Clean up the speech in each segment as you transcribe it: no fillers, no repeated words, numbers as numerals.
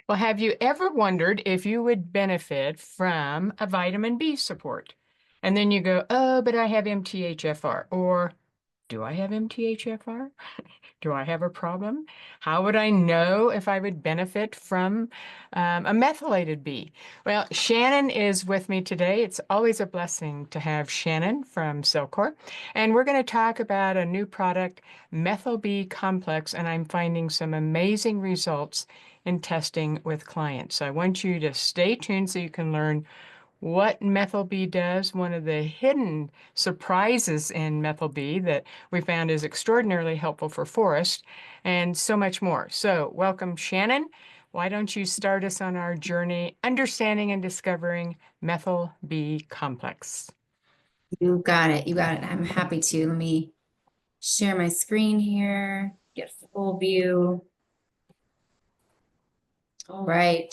Well, have you ever wondered if you would benefit from a vitamin B support? And then you go, oh, but I have MTHFR. Or do I have MTHFR? Do I have a problem? How would I know if I would benefit from a methylated B? Well, Shannon is with me today. It's always a blessing to have Shannon from Cellcore. And we're going to talk about a new product, Methyl-B complex, and I'm finding some amazing results in testing with clients. So I want you to stay tuned so you can learn what Methyl-B does. One of the hidden surprises in Methyl-B that we found is extraordinarily helpful for forests, and so much more. So welcome, Shannon. Why don't you start us on our journey understanding and discovering Methyl-B complex? You got it. You got it. I'm happy to. Let me share my screen here, get full view. All right.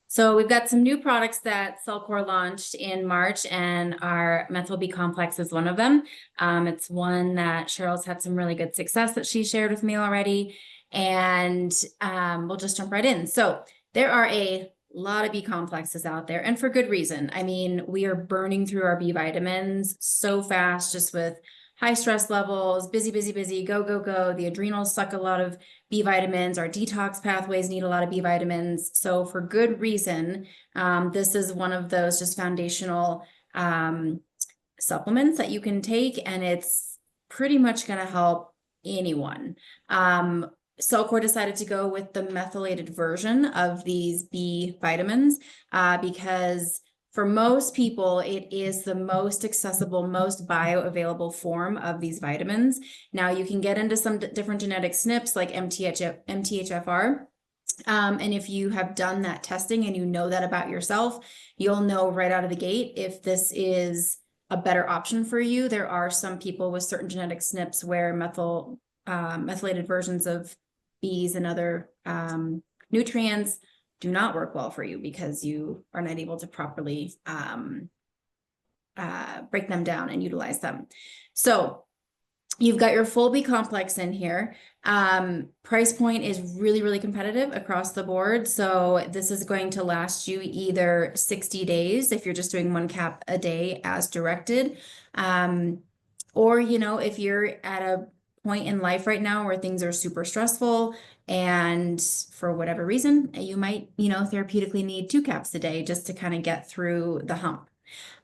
So we've got some new products that Cellcore launched in March, and our Methyl-B complex is one of them. It's one that Cheryl's had some really good success that she shared with me already, and we'll just jump right in. So there are a lot of B complexes out there, and for good reason. I mean, we are burning through our B vitamins so fast, just with high stress levels, busy, busy, busy, go, go, go. The adrenals suck a lot of B vitamins. Our detox pathways need a lot of B vitamins. So for good reason, this is one of those just foundational supplements that you can take, and it's pretty much going to help anyone. Cellcore decided to go with the methylated version of these B vitamins because for most people, it is the most accessible, most bioavailable form of these vitamins. Now, you can get into some different genetic SNPs like MTHFR. And if you have done that testing and you know that about yourself, you'll know right out of the gate if this is a better option for you. There are some people with certain genetic SNPs where methylated versions of Bs and other nutrients do not work well for you because you are not able to properly break them down and utilize them. So you've got your full B complex in here. Price point is really, really competitive across the board. So this is going to last you either 60 days if you're just doing 1 cap a day as directed. Or, if you're at a point in life right now where things are super stressful and for whatever reason, you might, therapeutically need 2 caps a day just to kind of get through the hump.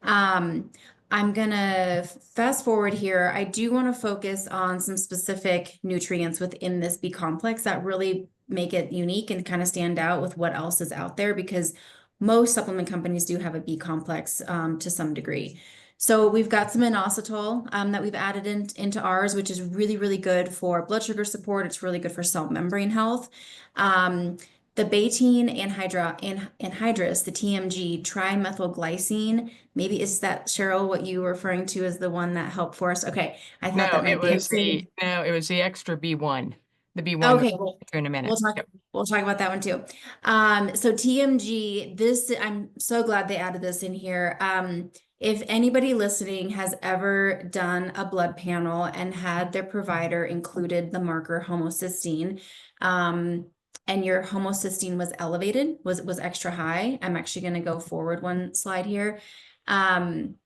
I'm gonna fast forward here. I do want to focus on some specific nutrients within this B complex that really make it unique and kind of stand out with what else is out there, because most supplement companies do have a B complex to some degree. So we've got some inositol that we've added into ours, which is really, really good for blood sugar support. It's really good for cell membrane health. The betaine anhydrous, the TMG, trimethylglycine, maybe is that, Cheryl, what you were referring to as the one that helped for us? Okay, I thought No, that it might be. was the extra B1, the B1 that Okay, we'll get to in a we'll minute. talk Yep. we'll talk about that one too. So TMG, this, I'm so glad they added this in here. If anybody listening has ever done a blood panel and had their provider included the marker homocysteine, and your homocysteine was elevated, was extra high. I'm actually going to go forward one slide here. TMG,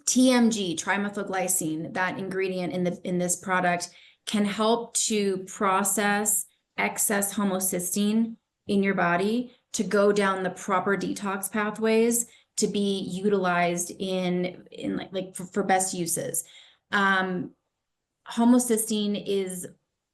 trimethylglycine, that ingredient in this product can help to process excess homocysteine in your body to go down the proper detox pathways to be utilized in like for best uses. Homocysteine is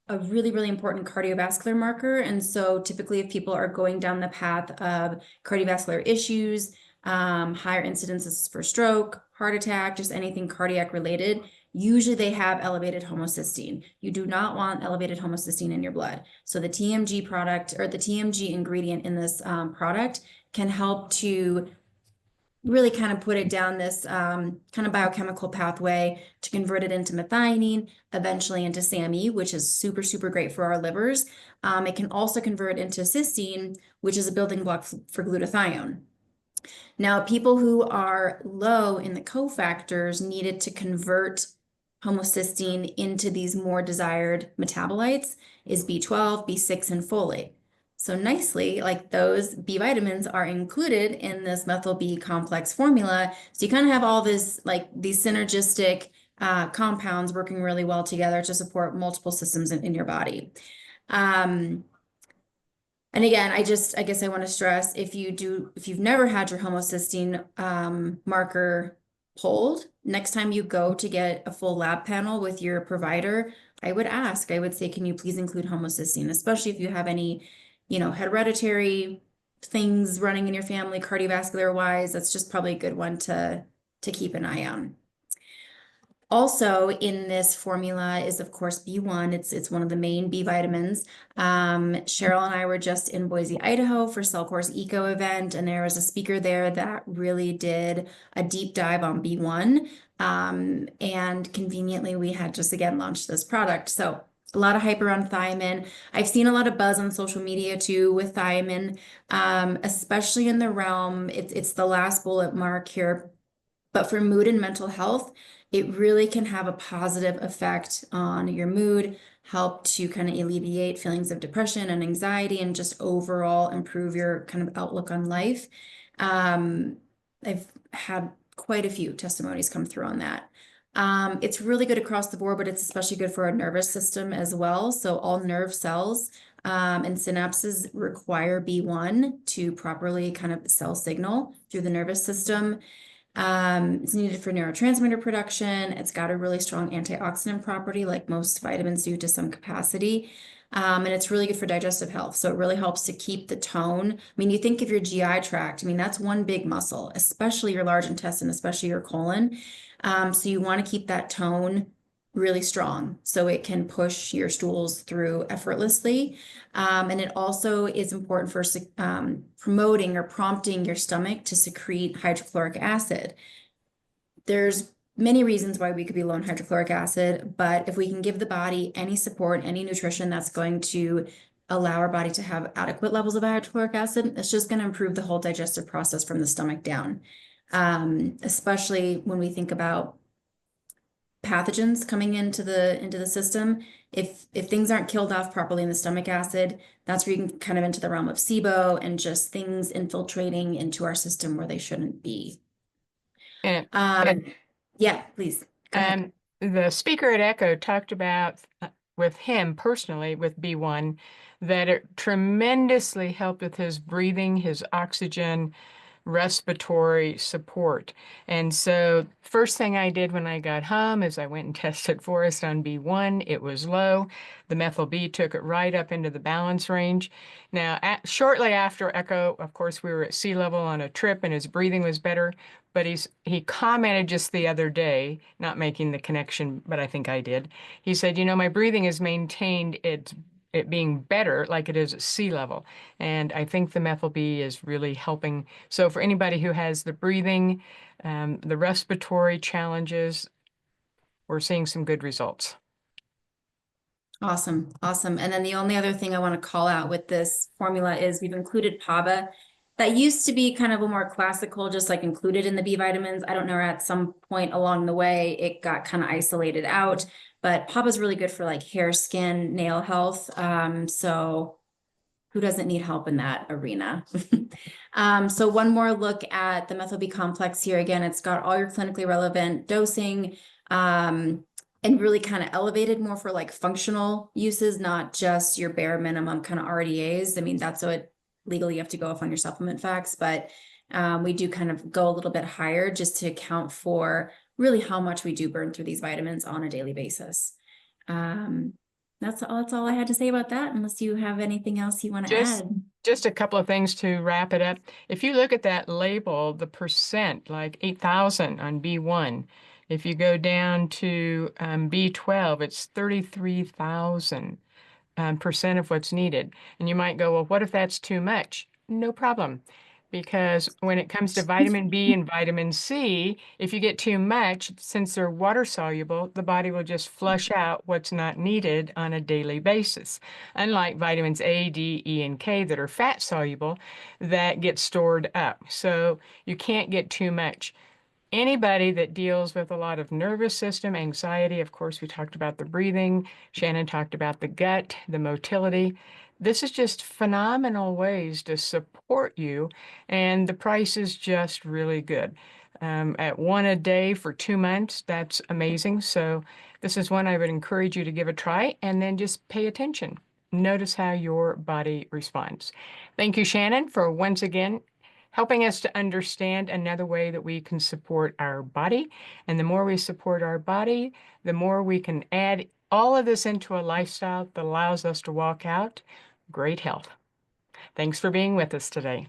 a really, really important cardiovascular marker. And so typically if people are going down the path of cardiovascular issues, higher incidences for stroke, heart attack, just anything cardiac related, usually they have elevated homocysteine. You do not want elevated homocysteine in your blood. So the TMG product, or the TMG ingredient in this product, can help to really kind of put it down this kind of biochemical pathway to convert it into methionine, eventually into SAMe, which is super, super great for our livers. It can also convert into cysteine, which is a building block for glutathione. Now, people who are low in the cofactors needed to convert homocysteine into these more desired metabolites is B12, B6, and folate. So nicely, like those B vitamins are included in this Methyl-B complex formula. So you kind of have all this, like these synergistic compounds working really well together to support multiple systems in your body. Um, and again, I guess I want to stress if you've never had your homocysteine marker pulled, next time you go to get a full lab panel with your provider, I would say, can you please include homocysteine, especially if you have any, hereditary things running in your family, cardiovascular wise, that's just probably a good one to keep an eye on. Also in this formula is, of course, B1. It's one of the main B vitamins. Cheryl and I were just in Boise, Idaho for Cellcore's Eco event, and there was a speaker there that really did a deep dive on B1. And conveniently, we had just again launched this product. So a lot of hype around thiamine. I've seen a lot of buzz on social media too with thiamine, especially in the realm, it's the last bullet mark here, but for mood and mental health, it really can have a positive effect on your mood, help to kind of alleviate feelings of depression and anxiety, and just overall improve your kind of outlook on life. I've had quite a few testimonies come through on that. It's really good across the board, but it's especially good for our nervous system as well. So all nerve cells and synapses require B1 to properly kind of cell signal through the nervous system. It's needed for neurotransmitter production. It's got a really strong antioxidant property, like most vitamins do to some capacity. And it's really good for digestive health. So it really helps to keep the tone. I mean, you think of your GI tract, I mean, that's one big muscle, especially your large intestine, especially your colon. So you want to keep that tone really strong so it can push your stools through effortlessly. And it also is important for promoting or prompting your stomach to secrete hydrochloric acid. There's many reasons why we could be low in hydrochloric acid, but if we can give the body any support, any nutrition that's going to allow our body to have adequate levels of hydrochloric acid, it's just going to improve the whole digestive process from the stomach down. Especially when we think about pathogens coming into the system. If things aren't killed off properly in the stomach acid, that's where you can kind of into the realm of SIBO and just things infiltrating into our system where they shouldn't be. And, Yeah, please go ahead. the speaker at Echo talked about with him personally with B1 that it tremendously helped with his breathing, his oxygen, respiratory support. And so first thing I did when I got home is I went and tested Forrest on B1. It was low. The Methyl-B took it right up into the balance range. Now, shortly after Echo, of course, we were at sea level on a trip and his breathing was better. But he commented just the other day, not making the connection, but I think I did. He said, my breathing is maintained it being better like it is at sea level. And I think the Methyl-B is really helping. So for anybody who has the breathing, the respiratory challenges, we're seeing some good results. Awesome. Awesome. And then the only other thing I want to call out with this formula is we've included PABA. That used to be kind of a more classical, just like included in the B vitamins. I don't know, at some point along the way, it got kind of isolated out, but PABA is really good for like hair, skin, nail health. So who doesn't need help in that arena? So one more look at the Methyl-B complex here. Again, it's got all your clinically relevant dosing, and really kind of elevated more for like functional uses, not just your bare minimum kind of RDAs. I mean, that's what legally you have to go off on your supplement facts, but we do kind of go a little bit higher just to account for really how much we do burn through these vitamins on a daily basis. That's all I had to say about that, unless you have anything else you want to Just add. just a couple of things to wrap it up. If you look at that label, the percent, like 8,000 on B1. If you go down to B12, it's 33,000 percent of what's needed. And you might go, well, what if that's too much? No problem. Because when it comes to vitamin B and vitamin C, if you get too much, since they're water soluble, the body will just flush out what's not needed on a daily basis. Unlike vitamins A, D, E, and K that are fat soluble, that get stored up. So you can't get too much. Anybody that deals with a lot of nervous system anxiety, of course, we talked about the breathing. Shannon talked about the gut, the motility. this is just phenomenal ways to support you, and the price is just really good. At one a day for 2 months, that's amazing. So this is one I would encourage you to give a try, and then just pay attention. Notice how your body responds. Thank you, Shannon, for once again helping us to understand another way that we can support our body. And the more we support our body, the more we can add all of this into a lifestyle that allows us to walk out great health. Thanks for being with us today.